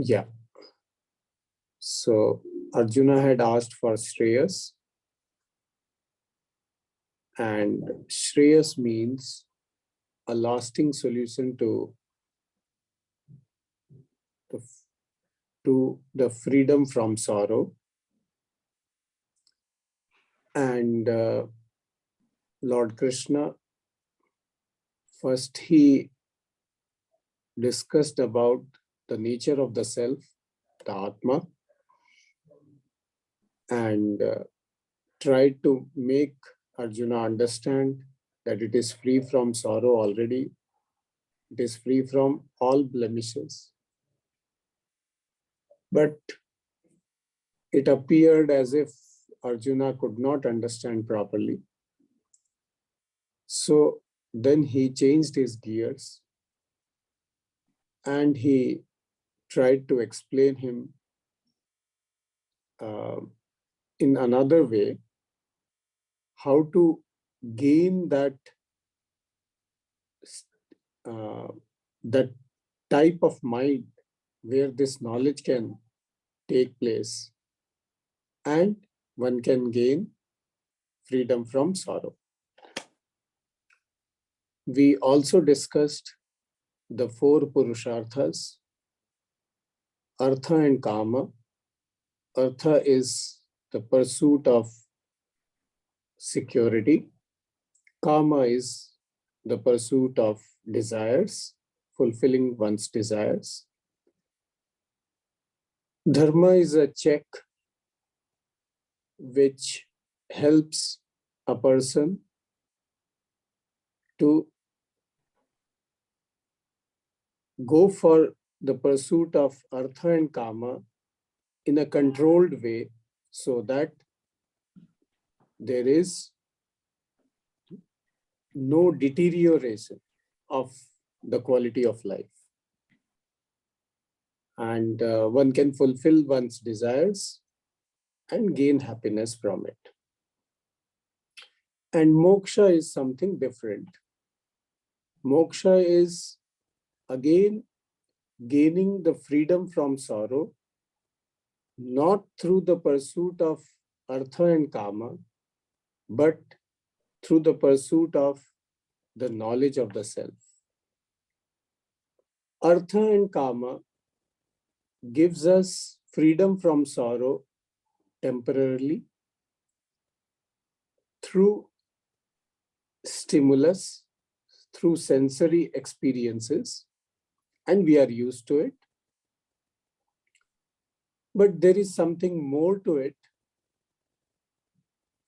Yeah. So Arjuna had asked for Shreyas, and Shreyas means a lasting solution to the freedom from sorrow. And Lord Krishna, first he discussed about the nature of the self, the Atma, and tried to make Arjuna understand that it is free from sorrow already. It is free from all blemishes. But it appeared as if Arjuna could not understand properly. So then he changed his gears and he tried to explain him in another way how to gain that that type of mind where this knowledge can take place and one can gain freedom from sorrow. We also discussed the four Purusharthas, Artha and Kama. Artha is the pursuit of security. Kama is the pursuit of desires, fulfilling one's desires. Dharma is a check which helps a person to go for the pursuit of Artha and Kama in a controlled way so that there is no deterioration of the quality of life. And one can fulfill one's desires and gain happiness from it. And moksha is something different. Moksha is again gaining the freedom from sorrow, not through the pursuit of Artha and Kama, but through the pursuit of the knowledge of the self. Artha and Kama gives us freedom from sorrow temporarily through stimulus, through sensory experiences, and we are used to it. But there is something more to it.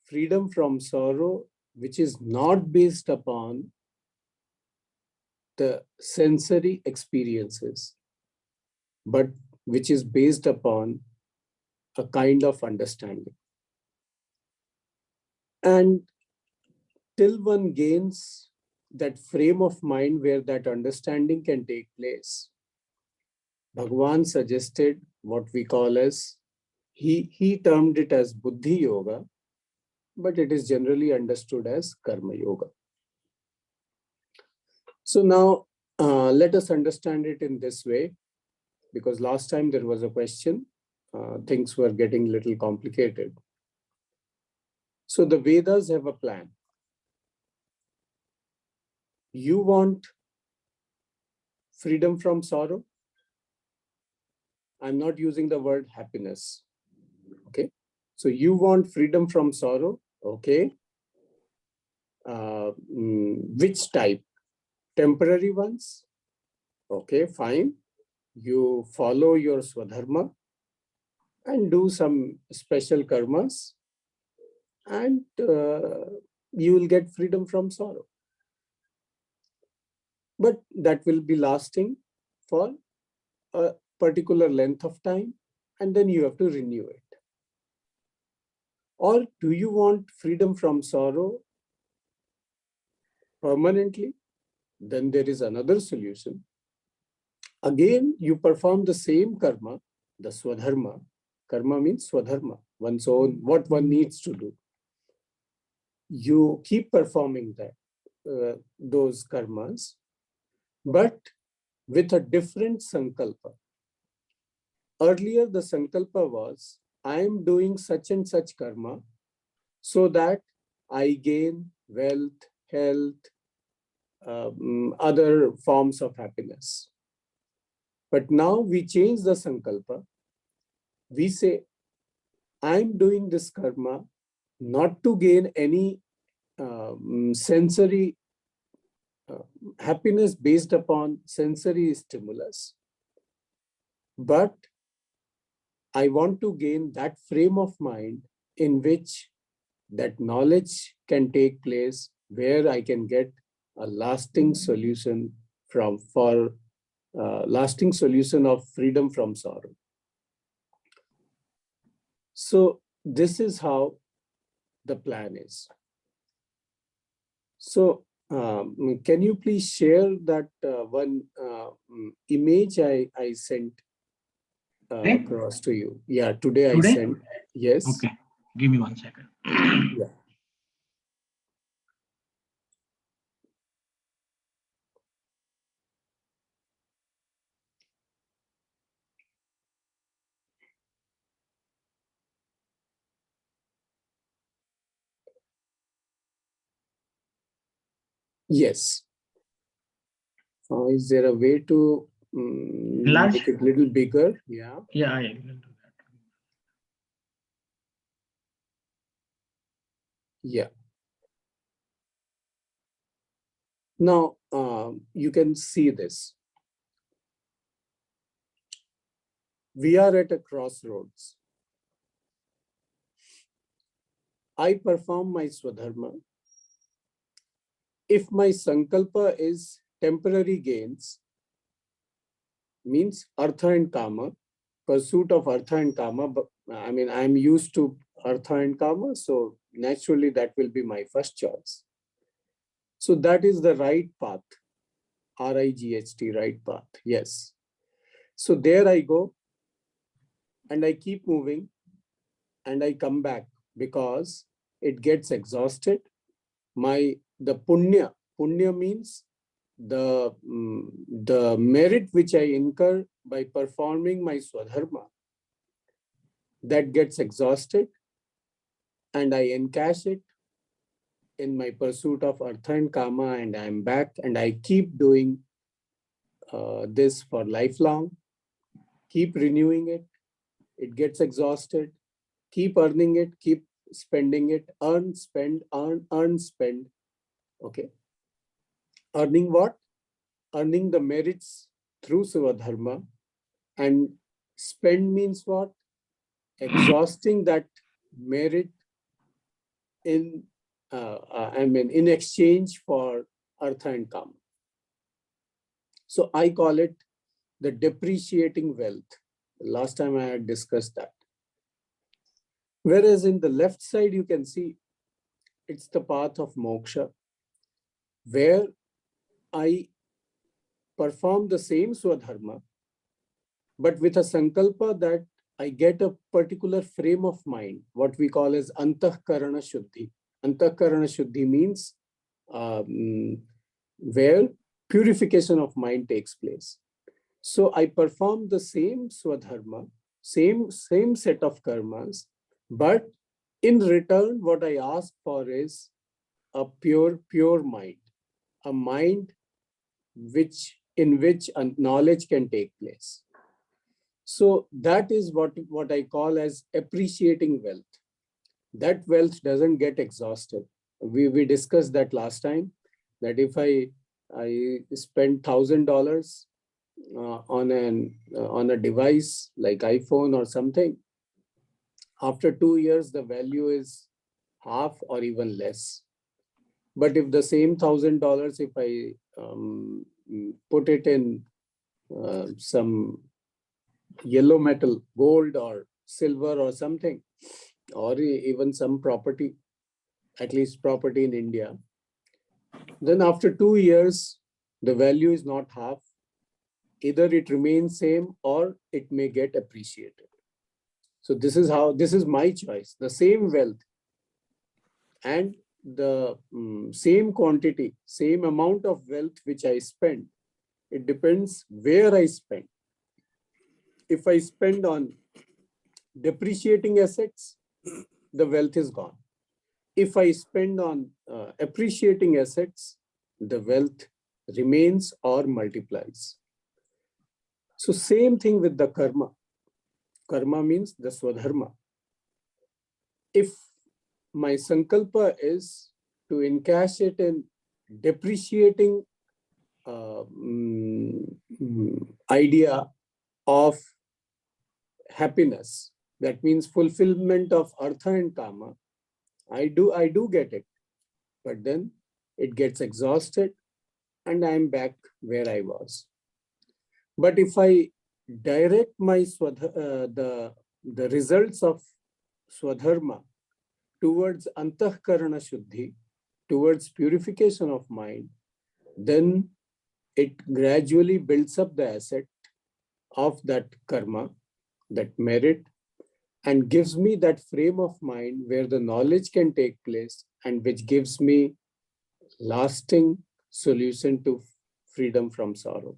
Freedom from sorrow, which is not based upon the sensory experiences, but which is based upon a kind of understanding. And till one gains that frame of mind where that understanding can take place, Bhagavan suggested what we call as, he termed it as Buddhi Yoga, but it is generally understood as Karma Yoga. So now let us understand it in this way, because last time there was a question, things were getting a little complicated. So the Vedas have a plan. You want freedom from sorrow? I'm not using the word happiness. Okay. So you want freedom from sorrow? Okay. Which type? Temporary ones? Okay, fine. You follow your Swadharma and do some special karmas, and you will get freedom from sorrow. But that will be lasting for a particular length of time, and then you have to renew it. Or do you want freedom from sorrow permanently? Then there is another solution. Again, you perform the same karma, the Swadharma. Karma means Swadharma, one's own, what one needs to do. You keep performing that, those karmas, but with a different sankalpa. earlier the sankalpa was, I am doing such and such karma so that I gain wealth, health, other forms of happiness. But now we change the sankalpa. We say, I'm doing this karma not to gain any sensory happiness based upon sensory stimulus, but I want to gain that frame of mind in which that knowledge can take place, where I can get a lasting solution lasting solution of freedom from sorrow. So this is how the plan is. So can you please share that one image I sent across to you? Yeah, today I sent. Yes. Okay, give me 1 second. Yeah. Yes. Is there a way to make it a little bigger? Yeah. Yeah, I will do that. Yeah. Now you can see this. We are at a crossroads. I perform my swadharma. If my sankalpa is temporary gains, means artha and kama, pursuit of artha and kama, but I mean, I'm used to artha and kama, so naturally that will be my first choice. So that is the right path, R-I-G-H-T, right path, yes. So there I go, and I keep moving, and I come back because it gets exhausted. The punya means the merit which I incur by performing my swadharma, that gets exhausted, and I encash it in my pursuit of artha and kama, and I'm back, and I keep doing this for lifelong, keep renewing it. It gets exhausted, keep earning it, keep spending it, earn, spend, earn, spend. Okay. Earning what? Earning the merits through Swadharma. And spend means what? Exhausting that merit in in exchange for artha and kama. So I call it the depreciating wealth. Last time I had discussed that. Whereas in the left side, you can see it's the path of moksha, where I perform the same swadharma, but with a sankalpa that I get a particular frame of mind, what we call as antahkarana shuddhi. Antahkarana shuddhi means where purification of mind takes place. So I perform the same swadharma, same set of karmas, but in return, what I ask for is a pure mind, a mind in which knowledge can take place. So that is what I call as appreciating wealth. That wealth doesn't get exhausted. We discussed that last time, that if I spend $1,000 on a device like iPhone or something, after 2 years the value is half or even less. But if the same $1,000, if I put it in some yellow metal, gold or silver or something, or even some property, at least property in India, then after 2 years, the value is not half. Either it remains same or it may get appreciated. So this is my choice. The same wealth and the same quantity, same amount of wealth which I spend, it depends where I spend. If I spend on depreciating assets, the wealth is gone. If I spend on appreciating assets, the wealth remains or multiplies. So same thing with the karma. Karma means the swadharma. If my sankalpa is to encash it in depreciating idea of happiness, that means fulfillment of artha and kama, I do get it, but then it gets exhausted and I'm back where I was. But if I direct my the results of swadharma towards antahkarana shuddhi, towards purification of mind, then it gradually builds up the asset of that karma, that merit, and gives me that frame of mind where the knowledge can take place and which gives me lasting solution to freedom from sorrow.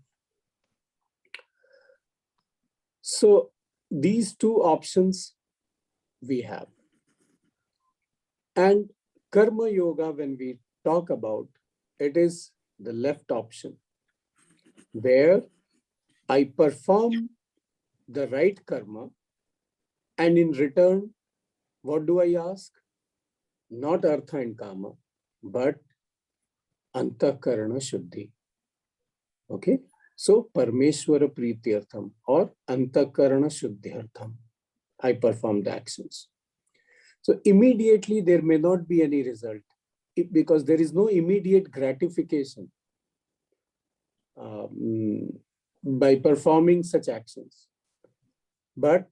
So these two options we have. And karma yoga, when we talk about, it is the left option, where I perform the right karma, and in return, what do I ask? Not artha and kama, but antakarana shuddhi. Okay, so Parmeshwara Prityartham or Antakarana Shuddhyartham, I perform the actions. So immediately there may not be any result because there is no immediate gratification by performing such actions. But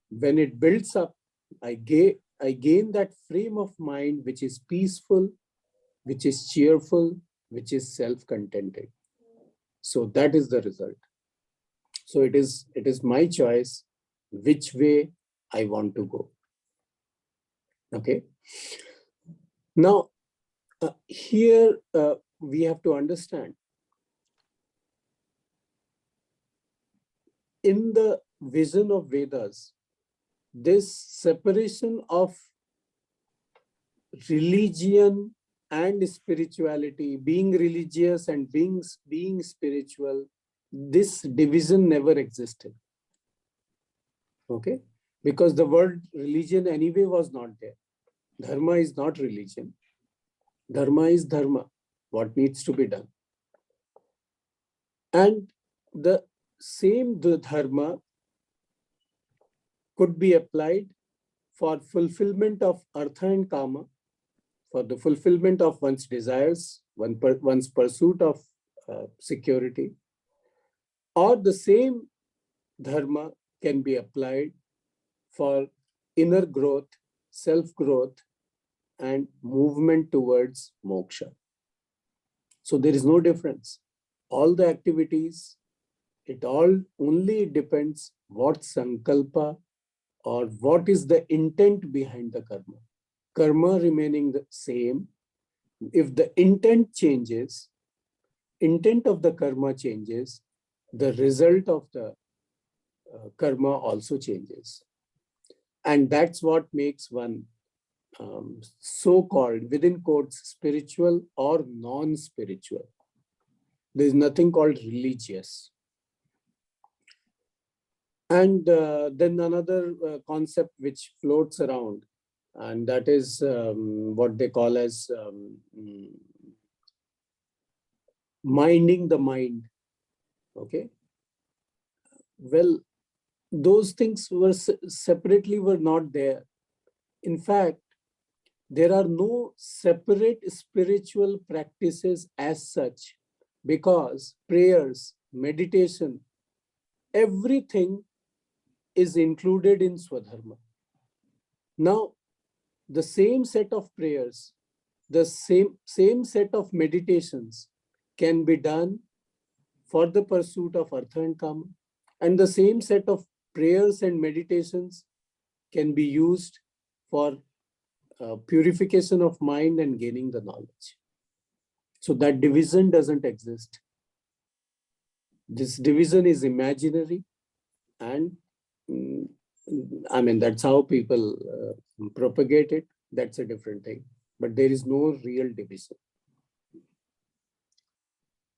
when it builds up, I gain that frame of mind which is peaceful, which is cheerful, which is self-contented. So that is the result. So it is my choice which way I want to go. Okay. Now, here we have to understand, in the vision of Vedas, this separation of religion and spirituality, being religious and being spiritual, this division never existed. Okay, because the word religion anyway was not there. Dharma is not religion. Dharma is dharma, what needs to be done. And the same dharma could be applied for fulfillment of artha and kama, for the fulfillment of one's desires, one's pursuit of security, or the same dharma can be applied for inner growth, self-growth, and movement towards moksha. So there is no difference. All the activities, it all only depends what sankalpa or what is the intent behind the karma. Karma remaining the same. If the intent changes, intent of the karma changes, the result of the karma also changes. And that's what makes one so-called, within quotes, spiritual or non-spiritual. There is nothing called religious. And then another concept which floats around, and that is what they call as minding the mind. Okay. Well, those things were separately were not there. In fact, there are no separate spiritual practices as such, because prayers, meditation, everything is included in Swadharma. Now, the same set of prayers, the same set of meditations can be done for the pursuit of artha and kama, and the same set of prayers and meditations can be used for purification of mind and gaining the knowledge. So that division doesn't exist. This division is imaginary. And I mean, that's how people propagate it. That's a different thing. But there is no real division.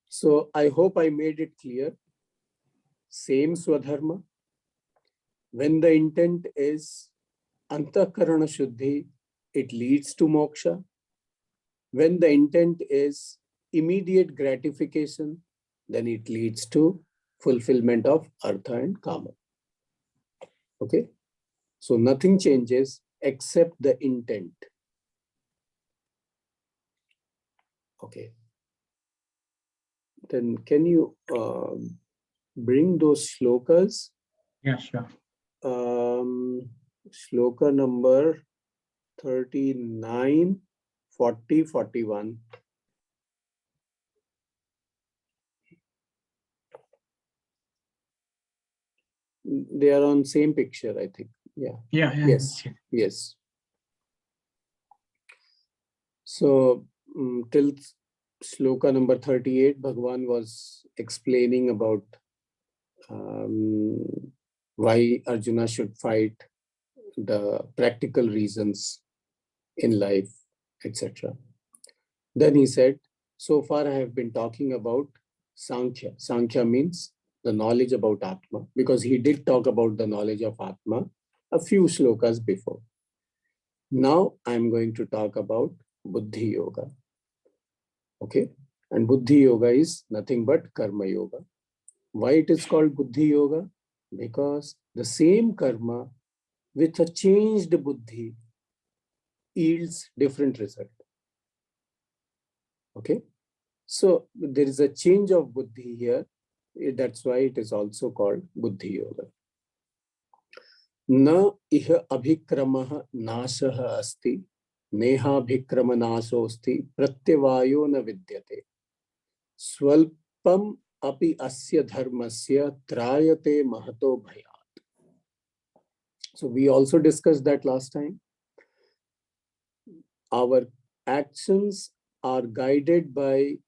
So I hope I made it clear. Same Swadharma. When the intent is Antakarana Shuddhi, it leads to moksha. When the intent is immediate gratification, then it leads to fulfillment of Artha and Kama. Okay? So nothing changes except the intent. Okay. Then can you bring those shlokas? Yeah, sure. Shloka number 39, 40, 41. They are on same picture, I think. Yeah. Yeah, yeah. Yes. Yes. So till shloka number 38, Bhagavan was explaining about why Arjuna should fight, the practical reasons in life, etc. Then he said, so far I have been talking about Sankhya. Sankhya means the knowledge about Atma, because he did talk about the knowledge of Atma a few shlokas before. Now I'm going to talk about Buddhi Yoga. Okay. And Buddhi Yoga is nothing but Karma Yoga. Why it is called Buddhi Yoga? Because the same karma with a changed Buddhi yields different result. Okay. So there is a change of Buddhi here. That's why it is also called Buddhi Yoga. Na iha abhikramah nasah asti, neha abhikrama nasosti, pratyavayo na vidyate. Swalpam api asya dharmasya trayate mahato bhayat. So we also discussed that last time. Our actions are guided by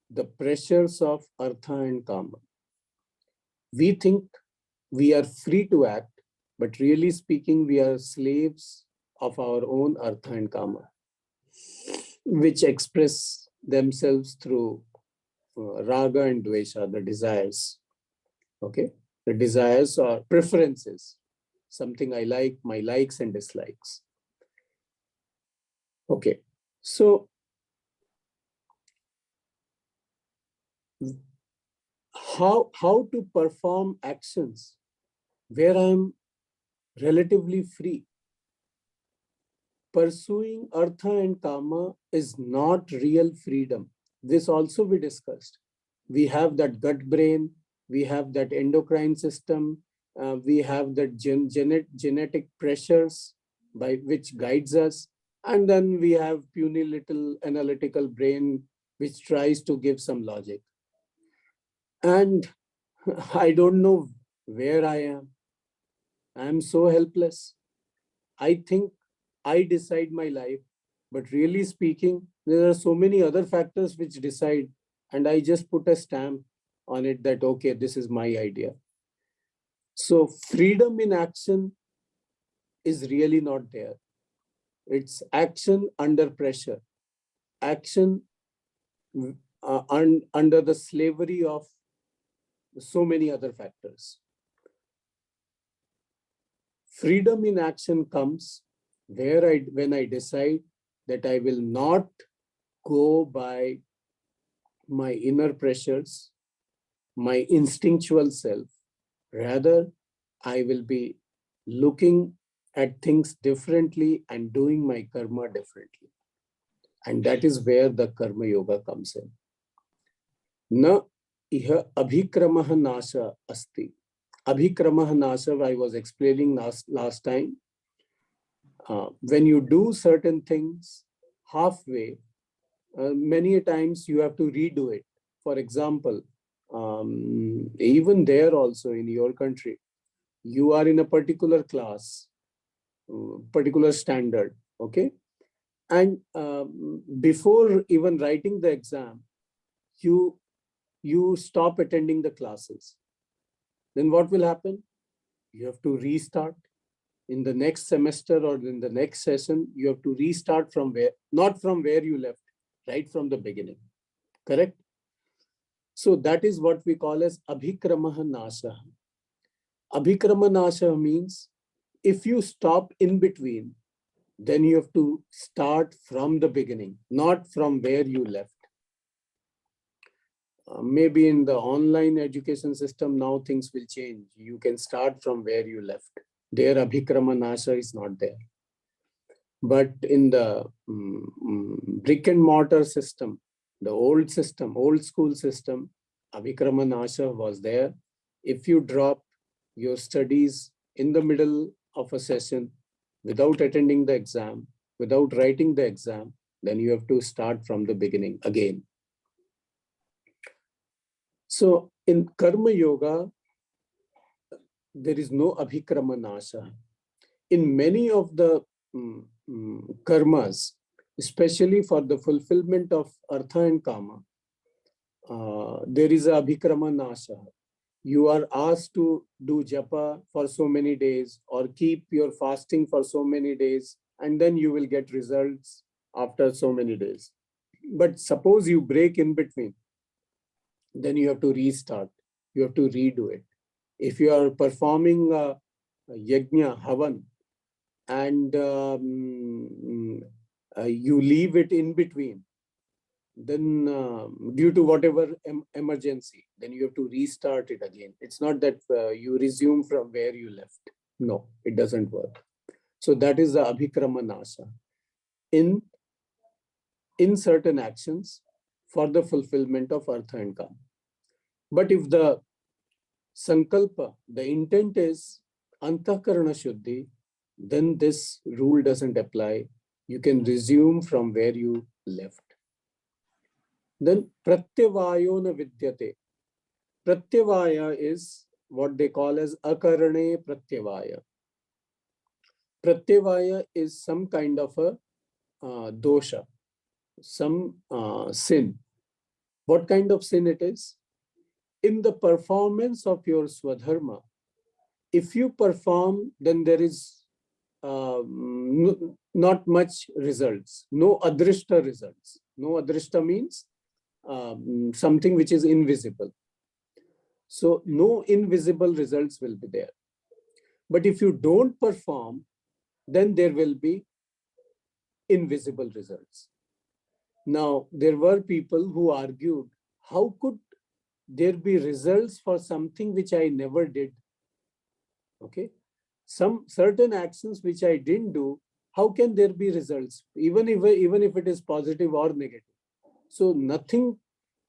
the pressures of Artha and Kama. We think we are free to act, but really speaking, we are slaves of our own Artha and Kama, which express themselves through Raga and Dvesha, the desires. Okay, the desires are preferences, something I like, my likes and dislikes. Okay, so how to perform actions where I'm relatively free? Pursuing Artha and Kama is not real freedom. This also we discussed. We have that gut brain, we have that endocrine system, we have that genetic pressures by which guides us, and then we have puny little analytical brain which tries to give some logic. And I don't know where I am. I am so helpless. I think I decide my life, but really speaking, there are so many other factors which decide, and I just put a stamp on it that, okay, this is my idea. So freedom in action is really not there. It's action under pressure, action under the slavery of so many other factors. Freedom in action comes when I decide that I will not go by my inner pressures, my instinctual self. Rather, I will be looking at things differently and doing my karma differently. And that is where the Karma Yoga comes in. Na iha abhikramah nasha asti. Abhikramah nasha, I was explaining last time. When you do certain things halfway, many times you have to redo it. For example, even there also in your country, you are in a particular class, particular standard, okay? And before even writing the exam, you stop attending the classes. then what will happen? You have to restart. In the next semester or in the next session, you have to restart from where, not from where you left, right from the beginning. Correct? So that is what we call as abhikramaha nasha. Abhikrama nasha means if you stop in between, then you have to start from the beginning, not from where you left. Maybe in the online education system, now things will change. You can start from where you left. There, abhikrama nasha is not there. But in the brick and mortar system, the old school system, abhikrama nasha was there. If you drop your studies in the middle of a session without attending the exam, without writing the exam, then you have to start from the beginning again. So in Karma Yoga, there is no abhikrama nasha. In many of the karmas, especially for the fulfillment of artha and kama, there is a abhikrama nasha. You are asked to do japa for so many days or keep your fasting for so many days, and then you will get results after so many days. But suppose you break in between, then you have to restart. You have to redo it. If you are performing a yajna, havan, and you leave it in between, then due to whatever emergency, then you have to restart it again. It's not that you resume from where you left. No, it doesn't work. So that is the abhikrama nasha in certain actions for the fulfillment of artha and kama. But if the sankalpa, the intent is antakarana shuddhi, then this rule doesn't apply. You can resume from where you left. Then pratyavayo na vidyate. Pratyavaya is what they call as akarane pratyavaya. Pratyavaya is some kind of a dosha, some sin. What kind of sin it is? In the performance of your swadharma, if you perform, then there is not much results, no adrishta results. No adrishta means something which is invisible. So no invisible results will be there. But if you don't perform, then there will be invisible results. Now, there were people who argued, how could there be results for something which I never did? Okay. Some certain actions which I didn't do, how can there be results, even if it is positive or negative? So nothing,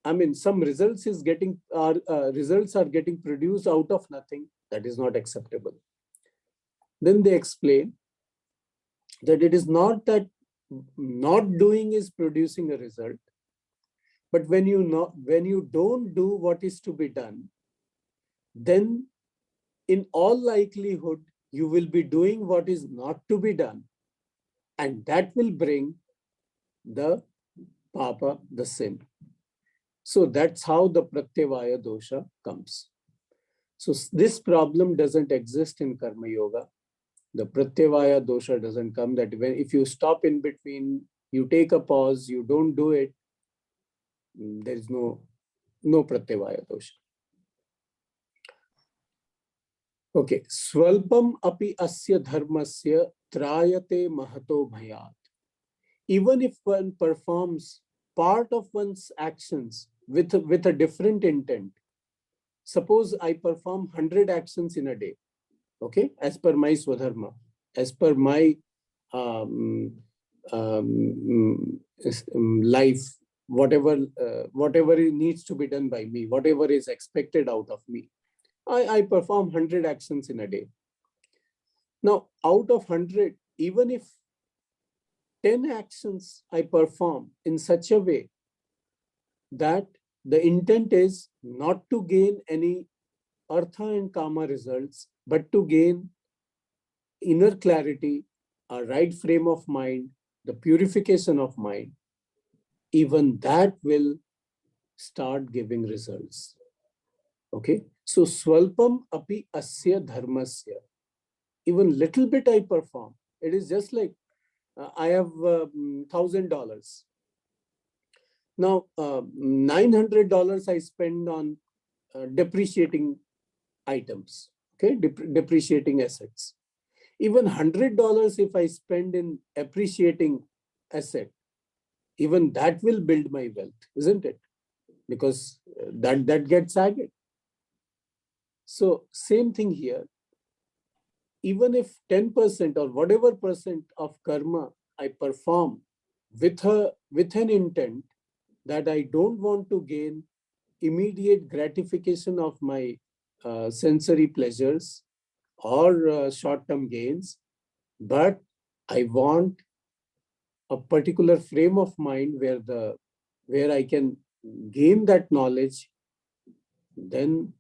I mean, some results are getting produced out of nothing. That is not acceptable. Then they explain that it is not that not doing is producing a result, but when you don't do what is to be done, then in all likelihood you will be doing what is not to be done, and that will bring the papa, the sin. So that's how the pratyavaya dosha comes. So this problem doesn't exist in karma yoga. The pratyavaya dosha doesn't come, that if you stop in between, you take a pause, you don't do it, there is no pratyavaya dosha. Okay, swalpam api asya dharmasya trayate mahato bhayat. Even if one performs part of one's actions with a different intent, suppose I perform 100 actions in a day, okay, as per my swadharma, as per my life, whatever needs to be done by me, whatever is expected out of me, I perform 100 actions in a day. Now, out of 100, even if 10 actions I perform in such a way that the intent is not to gain any artha and kama results, but to gain inner clarity, a right frame of mind, the purification of mind, even that will start giving results. Okay, So swalpam api asya dharmasya. Even little bit I perform. It is just like I have $1,000. Now $900 I spend on depreciating items, okay, depreciating assets. Even $100 if I spend in appreciating asset, even that will build my wealth, isn't it? Because that gets added. So same thing here. Even if 10% or whatever percent of karma I perform with an intent that I don't want to gain immediate gratification of my sensory pleasures or short-term gains, but I want a particular frame of mind where I can gain that knowledge, then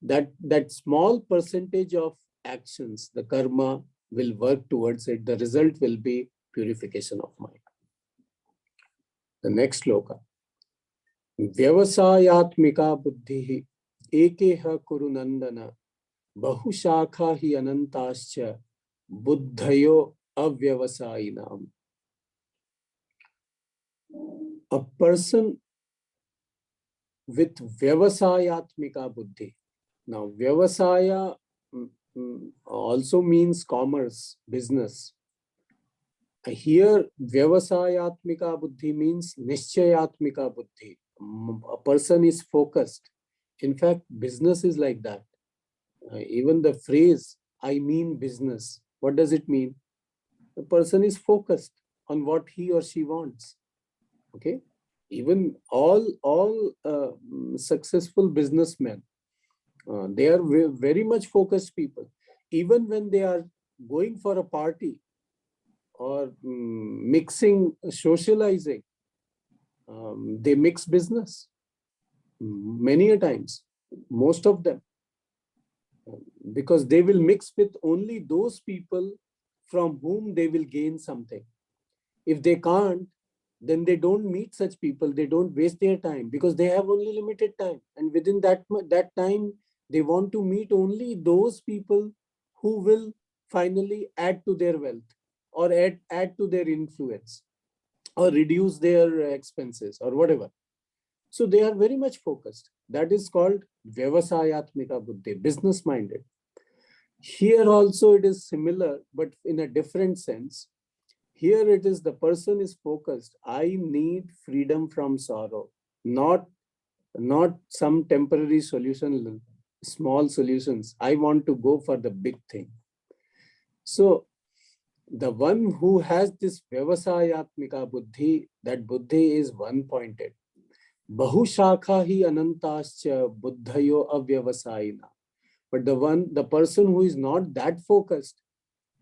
that small percentage of actions, the karma will work towards it. The result will be purification of mind. The next sloka. Vyavasayatmika buddhi ekeha kuru nandana bahushakha hi anantascha buddhayo avyavasayinam. A person with vyavasayatmika buddhi. Now, vyavasaya also means commerce, business. Here, vyavasayatmika buddhi means nischayatmika buddhi. A person is focused. In fact, business is like that. Even the phrase, I mean business, what does it mean? The person is focused on what he or she wants. Okay? Even all successful businessmen, they are very much focused people. Even when they are going for a party or mixing, socializing, they mix business many a times, most of them, because they will mix with only those people from whom they will gain something. If they can't, then they don't meet such people. They don't waste their time because they have only limited time. And within that time, they want to meet only those people who will finally add to their wealth or add to their influence or reduce their expenses or whatever. So they are very much focused. That is called Vyavasayatmika Buddhi, business minded. Here also it is similar, but in a different sense. Here it is the person is focused. I need freedom from sorrow, not some temporary solution, small solutions. I want to go for the big thing. So the one who has this Vyavasayatmika Buddhi, that Buddhi is one-pointed. Bahushakha hi anantascha buddhayo avyavasayina. But the person who is not that focused,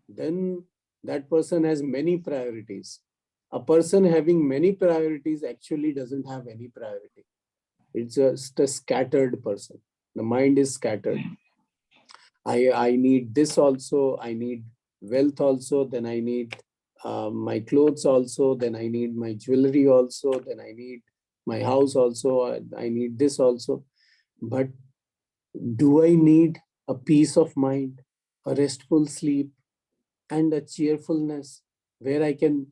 then that person has many priorities. A person having many priorities actually doesn't have any priority. It's just a scattered person. The mind is scattered. I need this also. I need wealth also. Then I need my clothes also. Then I need my jewelry also. Then I need my house also. I need this also. But do I need a peace of mind, a restful sleep, and a cheerfulness where I can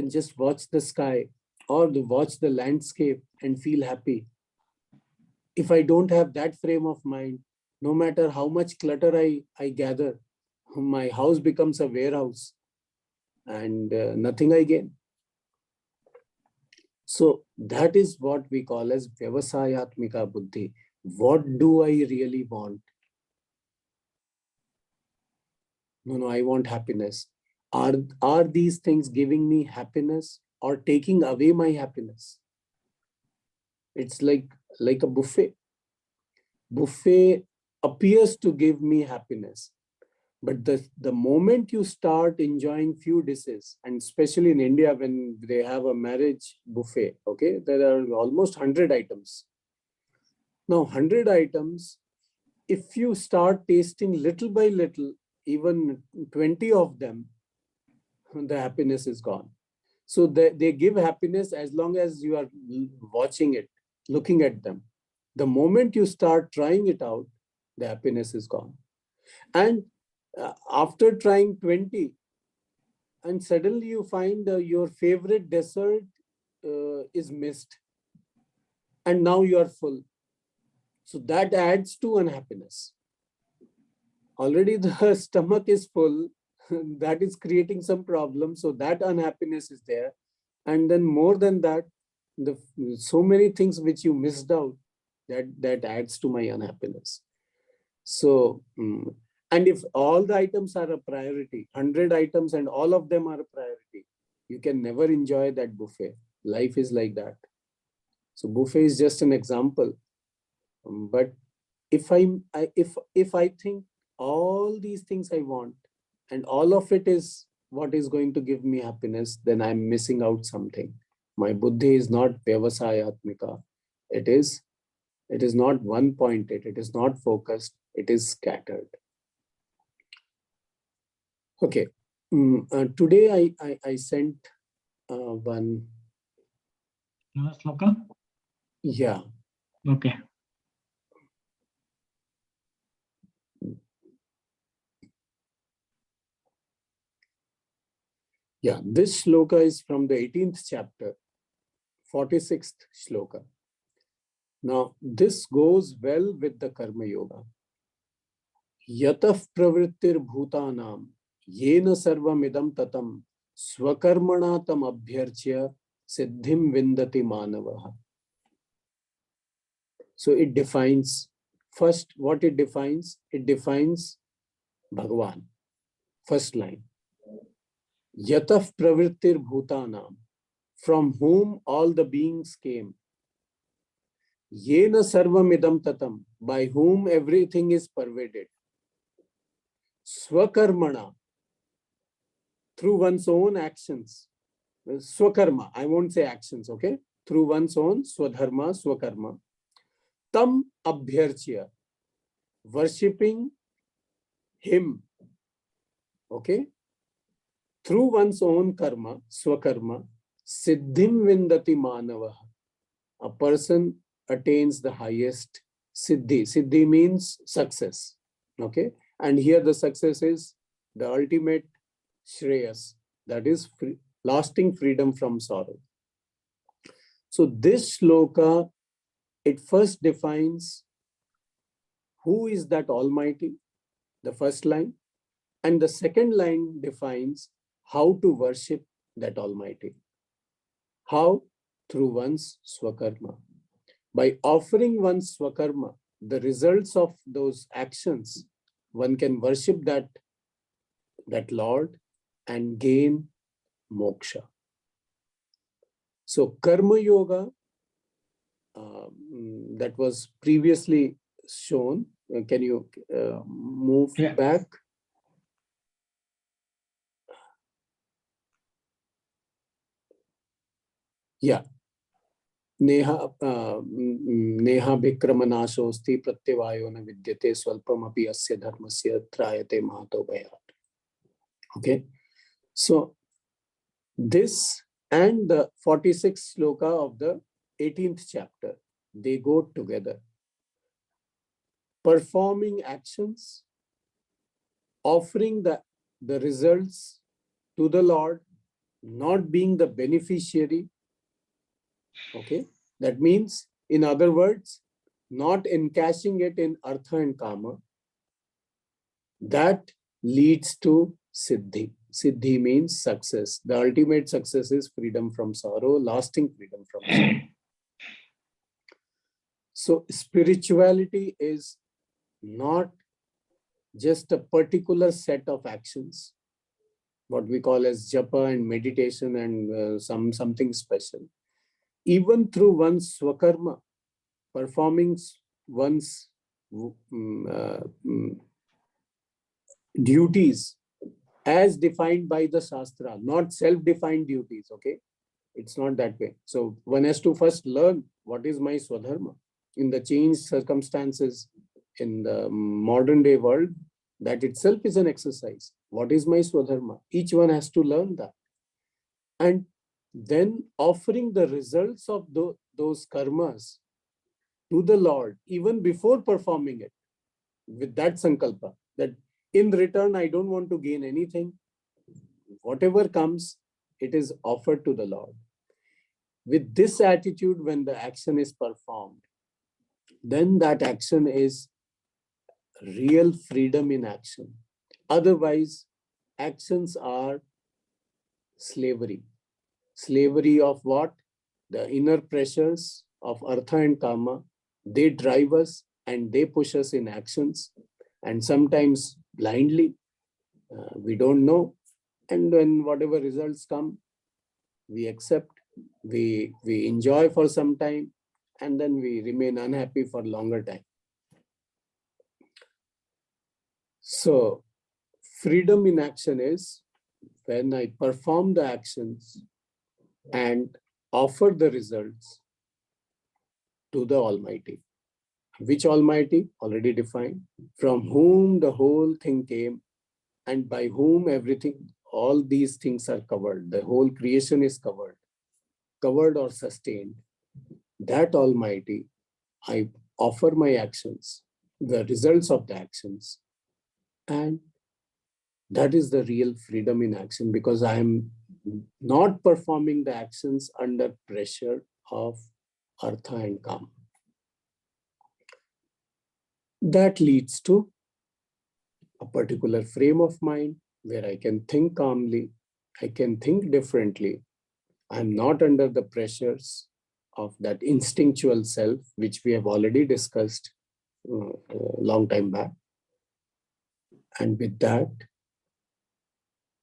just watch the sky or watch the landscape and feel happy? If I don't have that frame of mind, no matter how much clutter I gather, my house becomes a warehouse and nothing I gain. So that is what we call as Vyavasayatmika Buddhi. What do I really want? No, I want happiness. Are these things giving me happiness or taking away my happiness? It's like a buffet. Buffet appears to give me happiness. But the moment you start enjoying few dishes, and especially in India when they have a marriage buffet, okay, there are almost 100 items. Now 100 items, if you start tasting little by little, even 20 of them, the happiness is gone. So they give happiness as long as you are watching it, looking at them. The moment you start trying it out, the happiness is gone. And after trying 20, and suddenly you find your favorite dessert is missed, and now you are full. So that adds to unhappiness. Already the stomach is full, that is creating some problem. So that unhappiness is there. And then more than that, so many things which you missed out, that adds to my unhappiness. So, and if all the items are a priority, 100 items and all of them are a priority, you can never enjoy that buffet. Life is like that. So buffet is just an example. But if I think all these things I want and all of it is what is going to give me happiness, then I'm missing out something. My buddhi is not vyavasayatmika. It is not one pointed, it is not focused, it is scattered. Okay. Today I sent one. Sloka? Yeah. Okay. Yeah, this shloka is from the 18th chapter, 46th shloka. Now, this goes well with the Karma Yoga. Yataf pravrittir bhutanam yena sarvamidam tatam swakarmana tam abhyarchya siddhim vindati manavaha. So it defines, first what it defines Bhagavan. First line. Yataf pravrittir bhutanam, from whom all the beings came. Yena sarvamidam tatam, by whom everything is pervaded. Swakarmana, through one's own actions. Swakarma, I won't say actions, okay? Through one's own swadharma, swakarma. Tam abhyarchya, worshipping him, okay? Through one's own karma, swakarma, siddhim vindati manavaha. A person attains the highest siddhi. Siddhi means success, okay? And here the success is the ultimate shreyas, that is lasting freedom from sorrow. So this shloka, it first defines who is that Almighty, the first line, and the second line defines how to worship that Almighty. How? Through one's swakarma. By offering one's swakarma, the results of those actions, one can worship that Lord and gain moksha. So Karma Yoga, that was previously shown. Can you move back? Yeah. Neha Bikramanasosti Pratyavayo na vidyate swalpamapi asya dharmasya trayate mahato bhayat. Okay. So this and the 46th sloka of the 18th chapter, they go together. Performing actions, offering the results to the Lord, not being the beneficiary. Okay, that means, in other words, not encashing it in artha and kama. That leads to siddhi. Siddhi means success. The ultimate success is freedom from sorrow, lasting freedom from sorrow. So spirituality is not just a particular set of actions, what we call as japa and meditation and something special. Even through one's swakarma, performing one's duties as defined by the Shastra, not self-defined duties, okay? It's not that way. So one has to first learn what is my swadharma. In the changed circumstances in the modern day world, that itself is an exercise. What is my swadharma? Each one has to learn that. And then offering the results of those karmas to the Lord even before performing it, with that sankalpa, that in return, I don't want to gain anything. Whatever comes, it is offered to the Lord. With this attitude, when the action is performed, then that action is real freedom in action. Otherwise, actions are slavery. Slavery of what? The inner pressures of artha and kama. They drive us and they push us in actions, and sometimes blindly. We don't know. And when whatever results come, we accept, we enjoy for some time, and then we remain unhappy for longer time. So freedom in action is when I perform the actions and offer the results to the Almighty. Which Almighty? Already defined. From whom the whole thing came and by whom everything, all these things are covered. The whole creation is covered or sustained. That Almighty, I offer my actions, the results of the actions, and that is the real freedom in action, because I am not performing the actions under pressure of artha and kama. That leads to a particular frame of mind where I can think calmly, I can think differently. I'm not under the pressures of that instinctual self, which we have already discussed a long time back. And with that,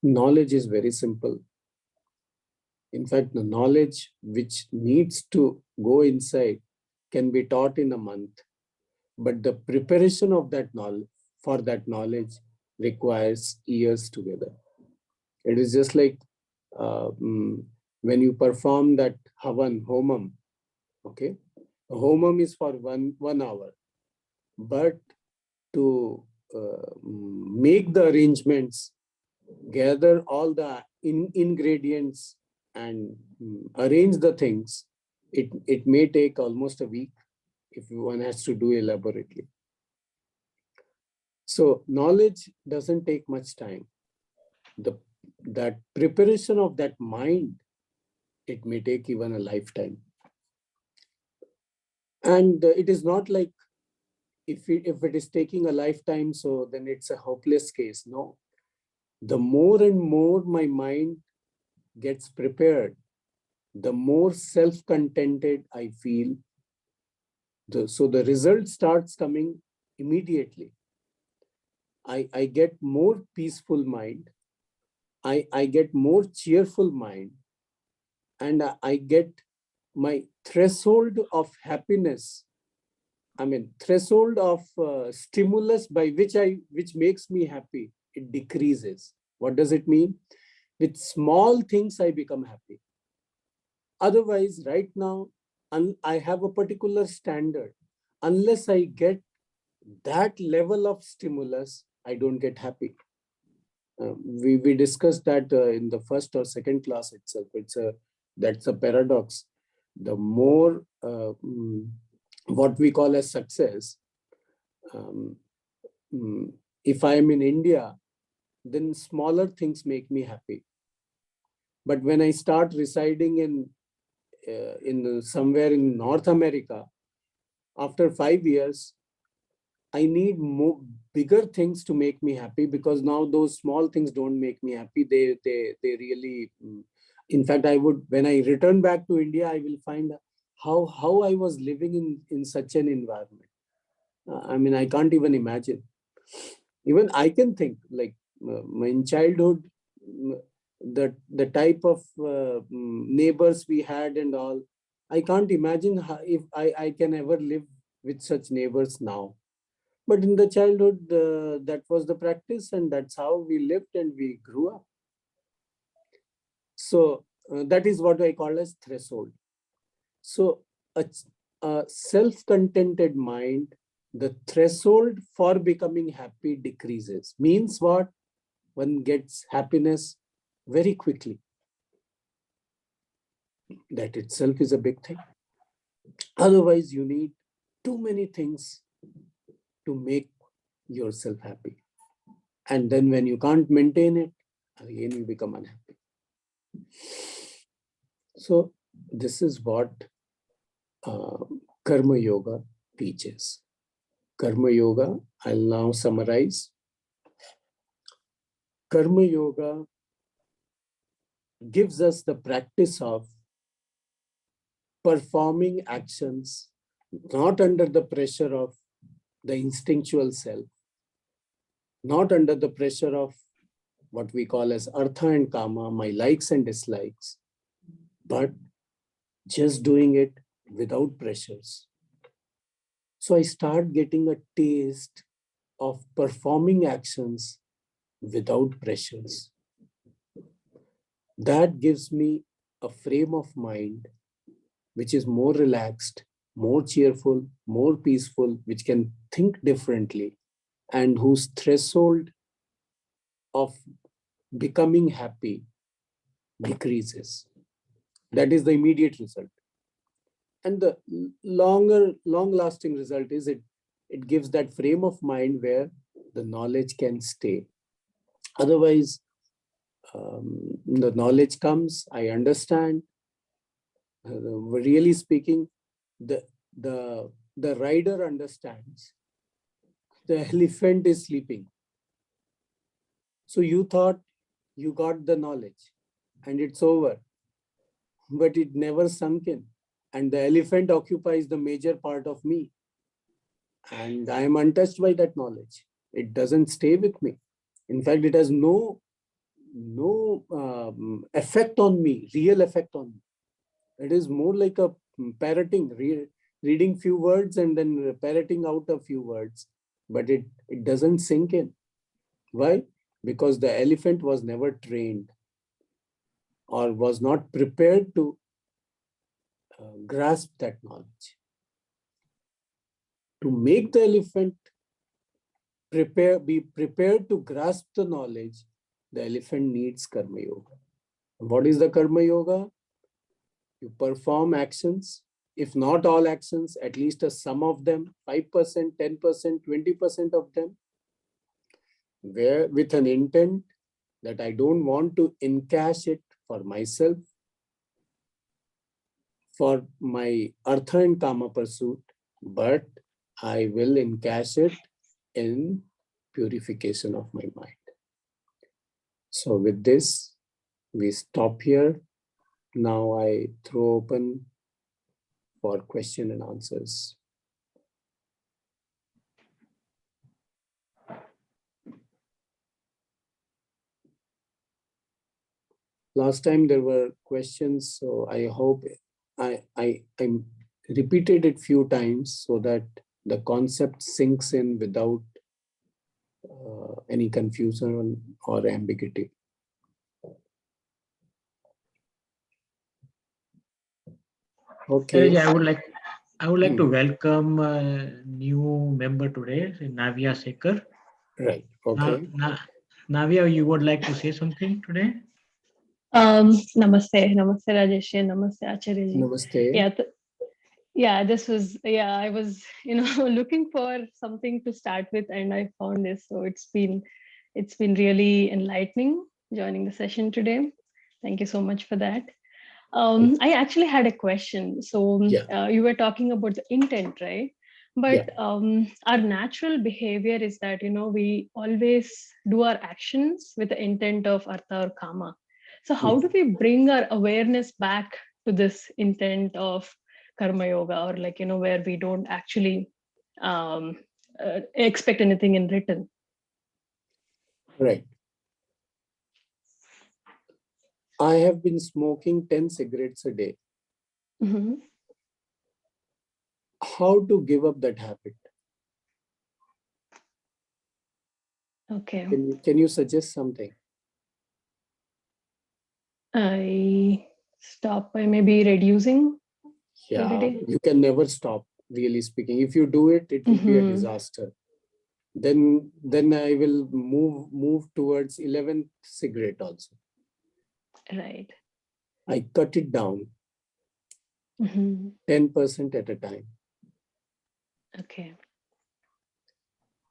knowledge is very simple. In fact, the knowledge which needs to go inside can be taught in a month, but the preparation of that knowledge, for that knowledge, requires years together. It is just like when you perform that homam, okay? A homam is for 1 hour, but to make the arrangements, gather all the ingredients and arrange the things, it may take almost a week if one has to do elaborately. So knowledge doesn't take much time. That preparation of that mind, it may take even a lifetime. And it is not like if it is taking a lifetime, so then it's a hopeless case. No. The more and more my mind gets prepared, the more self-contented I feel. So the result starts coming immediately. I get more peaceful mind. I get more cheerful mind. And I get my threshold of happiness. I mean, threshold of stimulus by which makes me happy, it decreases. What does it mean? With small things, I become happy. Otherwise, right now, I have a particular standard. Unless I get that level of stimulus, I don't get happy. We discussed that in the first or second class itself. That's a paradox. The more what we call as success, if I am in India, then smaller things make me happy. But when I start residing in somewhere in North America, after 5 years, I need more bigger things to make me happy, because now those small things don't make me happy. They really, in fact, when I return back to India, I will find how I was living in such an environment. I mean, I can't even imagine. Even I can think like in childhood, the type of neighbors we had and all. I can't imagine if I can ever live with such neighbors now. But in the childhood, that was the practice, and that's how we lived and we grew up. So that is what I call as threshold. So a self-contented mind, the threshold for becoming happy decreases. Means what? One gets happiness very quickly. That itself is a big thing. Otherwise, you need too many things to make yourself happy. And then when you can't maintain it, again you become unhappy. So this is what Karma Yoga teaches. Karma Yoga, I'll now summarize. Karma Yoga gives us the practice of performing actions not under the pressure of the instinctual self, not under the pressure of what we call as artha and kama, my likes and dislikes, but just doing it without pressures. So I start getting a taste of performing actions without pressures. That gives me a frame of mind which is more relaxed, more cheerful, more peaceful, which can think differently, and whose threshold of becoming happy decreases. That is the immediate result. And the long-lasting result is it gives that frame of mind where the knowledge can stay. Otherwise, the knowledge comes, I understand. Really speaking, the rider understands. The elephant is sleeping. So you thought you got the knowledge and it's over, but it never sunk in. And the elephant occupies the major part of me. And I am untouched by that knowledge. It doesn't stay with me. In fact, it has no effect on me, real effect on me. It is more like a parroting, reading few words and then parroting out a few words, but it doesn't sink in. Why? Because the elephant was never trained or was not prepared to grasp that knowledge. To make the elephant be prepared to grasp the knowledge, the elephant needs Karma Yoga. What is the Karma Yoga? You perform actions, if not all actions, at least a sum of them, 5%, 10%, 20% of them, where with an intent that I don't want to encash it for myself, for my artha and kama pursuit, but I will encash it in purification of my mind. So with this, we stop here. Now I throw open for question and answers. Last time there were questions, so I hope I repeated it few times so that the concept sinks in without any confusion or ambiguity. Okay. Yeah, I would like to welcome a new member today, Navya Sekar. Right. Okay. Navya, you would like to say something today? Namaste Rajesh, namaste Acharya ji. Namaste. I was looking for something to start with, and I found this. So it's been really enlightening joining the session today. Thank you so much for that. I actually had a question. So you were talking about the intent, right? But our natural behavior is that we always do our actions with the intent of artha or kama. So how do we bring our awareness back to this intent of karma yoga, or where we don't actually expect anything in return? Right. I have been smoking 10 cigarettes a day. Mm-hmm. How to give up that habit? Okay. Can you suggest something? I stop by maybe reducing. Yeah, you can never stop, really speaking. If you do it, it will be a disaster. Then I will move towards 11th cigarette also. Right. I cut it down 10% at a time. Okay.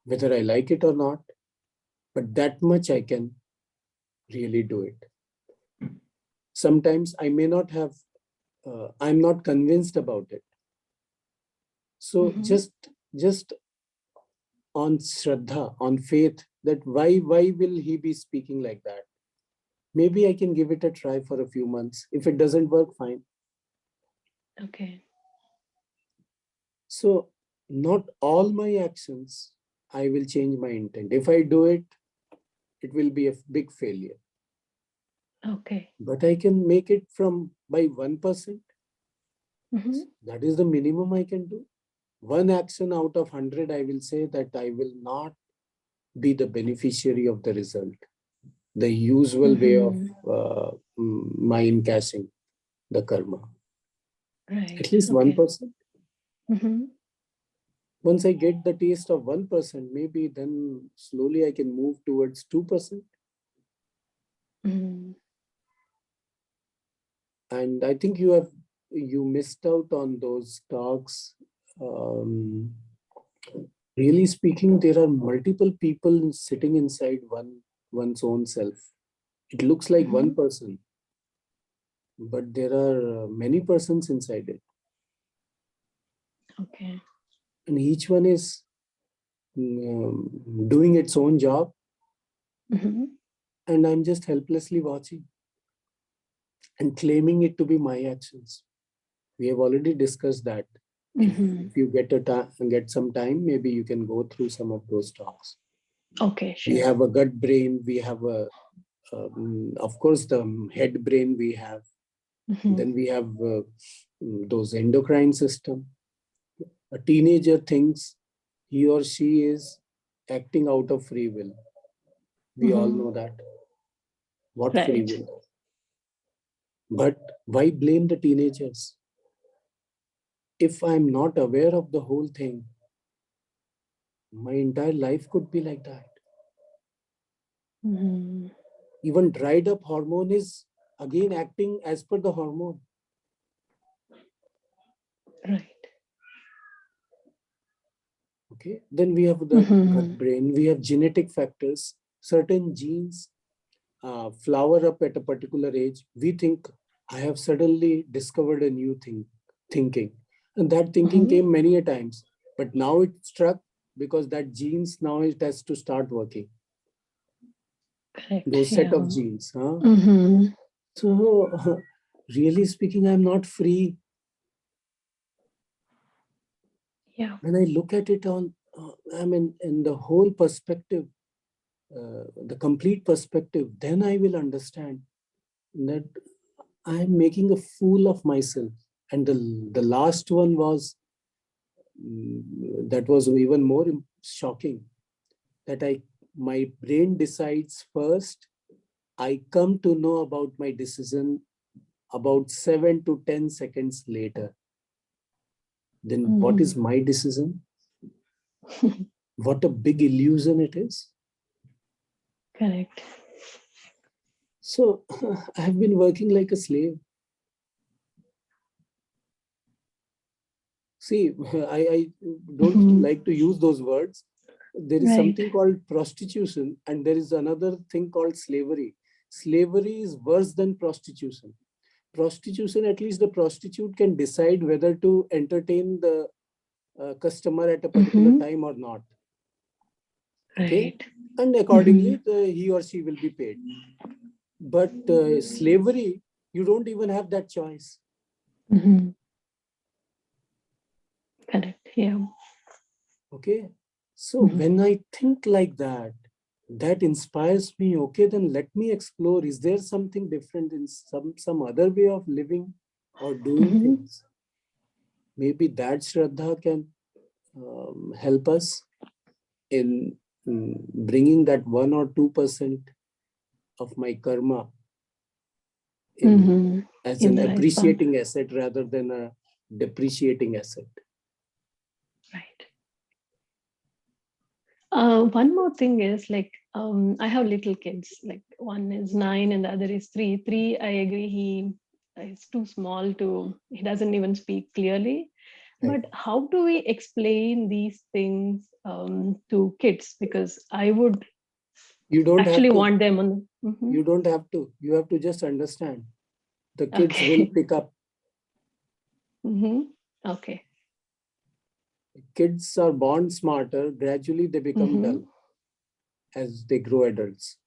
whether I like it or not, but that much I can really do it. Sometimes I may not have, I'm not convinced about it. So just on Shraddha, on faith, that why will he be speaking like that? Maybe I can give it a try for a few months. If it doesn't work, fine. Okay. So not all my actions, I will change my intent. If I do it, it will be a big failure. Okay. But I can make it from by 1%. That is the minimum I can do. One action out of 100, I will say that I will not be the beneficiary of the result. The usual way of my encashing the karma. Right. At least Okay. 1%. Once I get the taste of 1%, maybe then slowly I can move towards 2%. And I think you missed out on those talks. Really speaking, there are multiple people sitting inside one's own self. It looks like one person, but there are many persons inside it. Okay. And each one is doing its own job. And I'm just helplessly watching and claiming it to be my actions. We have already discussed that. If you get some time, maybe you can go through some of those talks. Okay, sure. We have a gut brain. We have of course, the head brain we have. Then we have those endocrine system. A teenager thinks he or she is acting out of free will. We all know that. What free will? But why blame the teenagers? If I'm not aware of the whole thing, my entire life could be like that. Even dried up hormone is again acting as per the hormone. Right. Okay. Then we have the gut brain. We have genetic factors. Certain genes flower up at a particular age. We think, I have suddenly discovered a new thinking. And that thinking came many a times. But now it struck because that genes, now it has to start working. Correct. Those set of genes. So, really speaking, I'm not free. Yeah. When I look at it in the whole perspective, the complete perspective, then I will understand that I'm making a fool of myself. And the last one was, that was even more shocking, that my brain decides first. I come to know about my decision about 7 to 10 seconds later. Then what is my decision? What a big illusion it is. Correct. So I have been working like a slave. See, I don't like to use those words. There is something called prostitution, and there is another thing called slavery. Slavery is worse than prostitution. Prostitution, at least the prostitute can decide whether to entertain the customer at a particular time or not. Okay, Right. and accordingly, he or she will be paid. But slavery, you don't even have that choice. Correct. Yeah. Okay, so when I think like that, that inspires me. Okay, then let me explore. Is there something different in some other way of living or doing things? Maybe that Shraddha can help us in bringing that 1 or 2% of my karma as an appreciating asset rather than a depreciating asset. Right. One more thing is like, I have little kids, like one is 9 and the other is 3. 3, I agree, he is too small he doesn't even speak clearly. But how do we explain these things to kids? Because I would You don't actually have to. want them on. Mhm. You don't have to. You have to just understand. The kids will Okay. pick up. Mhm. Okay. Kids are born smarter. Gradually, they become dull Mhm. as they grow adults,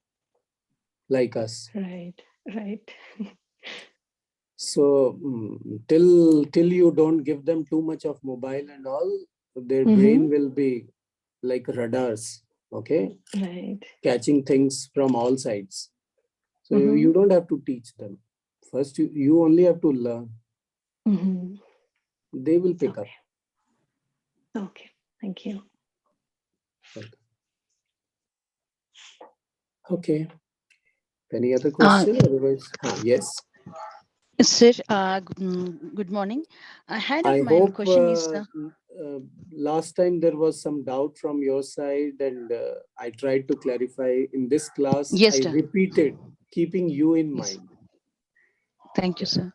like us. Right. Right. So till you don't give them too much of mobile and all, their brain Mhm. will be like radars, okay, Right. catching things from all sides. So you Mhm. don't have to teach them. First, you only have to learn. Mhm. They will pick up. Okay. Okay. Thank you. Okay. Any other question? Otherwise, yes. Sir, good morning. I had I my hope question is, last time there was some doubt from your side, and I tried to clarify. In this class, yes, I sir. repeated, keeping you in Yes. mind. Thank you, sir.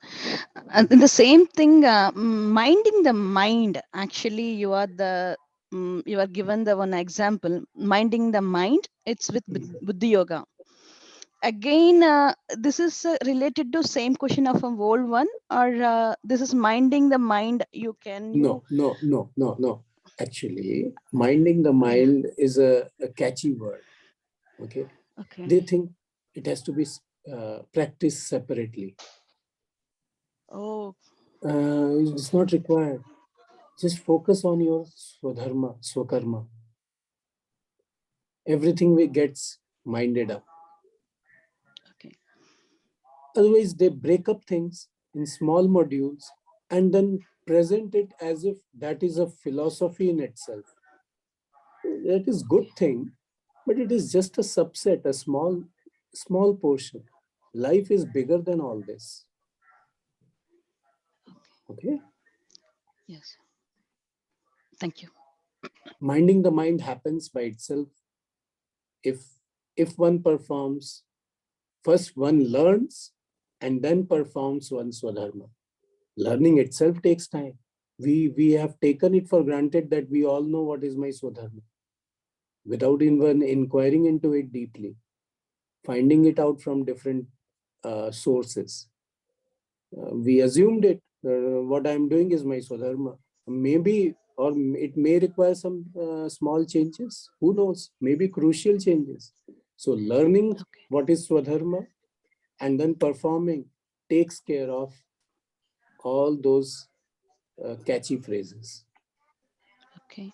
And the same thing, minding the mind. Actually, you are given the one example. Minding the mind. It's with Buddhi Yoga. Again, this is related to same question of a old one, or this is minding the mind. No. Actually, minding the mind is a catchy word. Okay. Okay. They think it has to be practiced separately. Oh. It's not required. Just focus on your swadharma, swakarma. Everything gets minded up. Okay. Otherwise, they break up things in small modules and then present it as if that is a philosophy in itself. That is good thing, but it is just a subset, a small portion. Life is bigger than all this. Okay. Yes. Thank you. Minding the mind happens by itself. If one performs, first one learns and then performs one's swadharma. Learning itself takes time. We have taken it for granted that we all know what is my swadharma without even inquiring into it deeply, finding it out from different sources. We assumed it. What I'm doing is my swadharma. Maybe, or it may require some small changes. Who knows? Maybe crucial changes. So learning what is swadharma and then performing takes care of all those catchy phrases. Okay.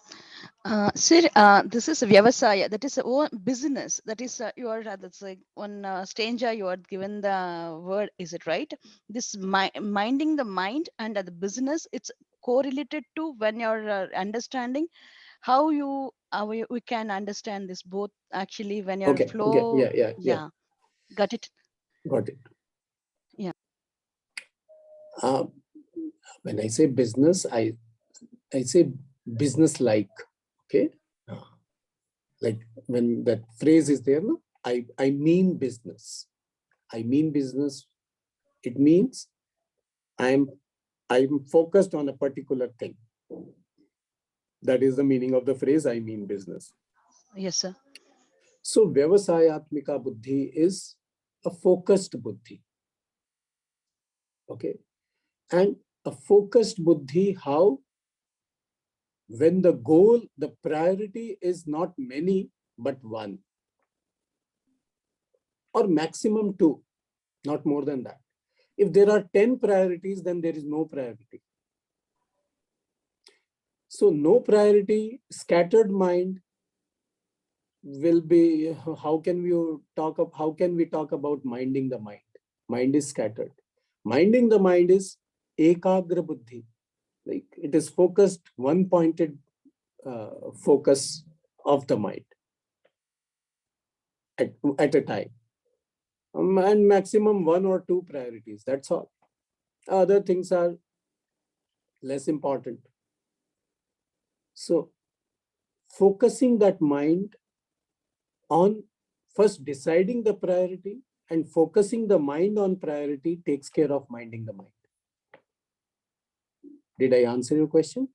Sir, this is Vyavasaya. That is a business. That is that's like one stranger you are given the word. Is it right? This minding the mind and the business. It's correlated to when you're understanding how we can understand this both actually when you're Okay. flow. Yeah. Got it. Got it. Yeah. When I say business, I say business like. Okay. Like when that phrase is there, no? I mean business. I mean business. It means I'm focused on a particular thing. That is the meaning of the phrase I mean business. Yes, sir. So Vyavasayatmika Buddhi is a focused Buddhi. Okay. And a focused Buddhi, how? When the goal, the priority is not many, but one. Or maximum two, not more than that. If there are 10 priorities, then there is no priority. So no priority, scattered mind will be, how can we talk about minding the mind? Mind is scattered. Minding the mind is ekagra buddhi. Like it is focused, one pointed focus of the mind at a time. And maximum one or two priorities, that's all. Other things are less important. So focusing that mind on first deciding the priority and focusing the mind on priority takes care of minding the mind. Did I answer your question?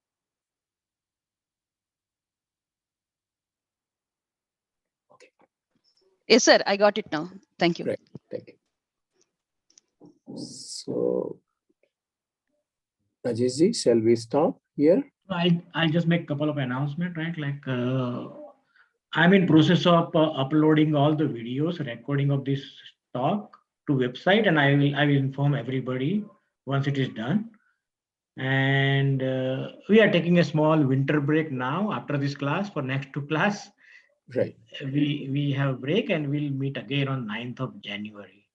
Yes, sir. I got it now. Thank you. Right. Thank you. So, Rajeshji, shall we stop here? I'll just make a couple of announcements, right? Like I'm in process of uploading all the videos, recording of this talk to website, and I will inform everybody once it is done. And we are taking a small winter break now after this class for next 2 class. Right. We have break and we'll meet again on 9th of January.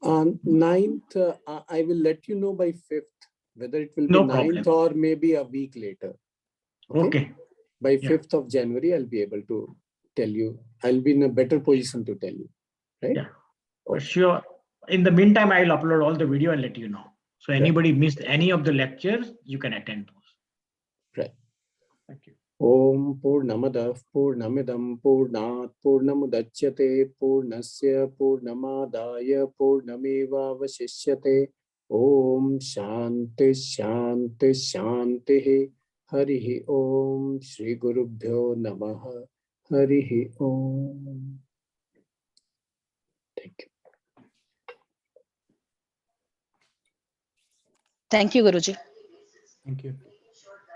On 9th, I will let you know by 5th, whether it will be No 9th problem. or maybe a week later. Okay. By Yeah. 5th of January, I'll be able to tell you. I'll be in a better position to tell you. Right? Yeah. For sure. In the meantime, I will upload all the video and let you know. So anybody missed any of the lectures, you can attend those. Right. Thank you. Om Purnamadav Purnamidam Purnat Purnamudachyate Purnasya Purnamadaya Purnameva Vasishyate. Om Shanti Shanti Shanti. Harihi Om Shri Gurubhyo Namaha. Harihi Om. Thank you. Thank you, Guruji.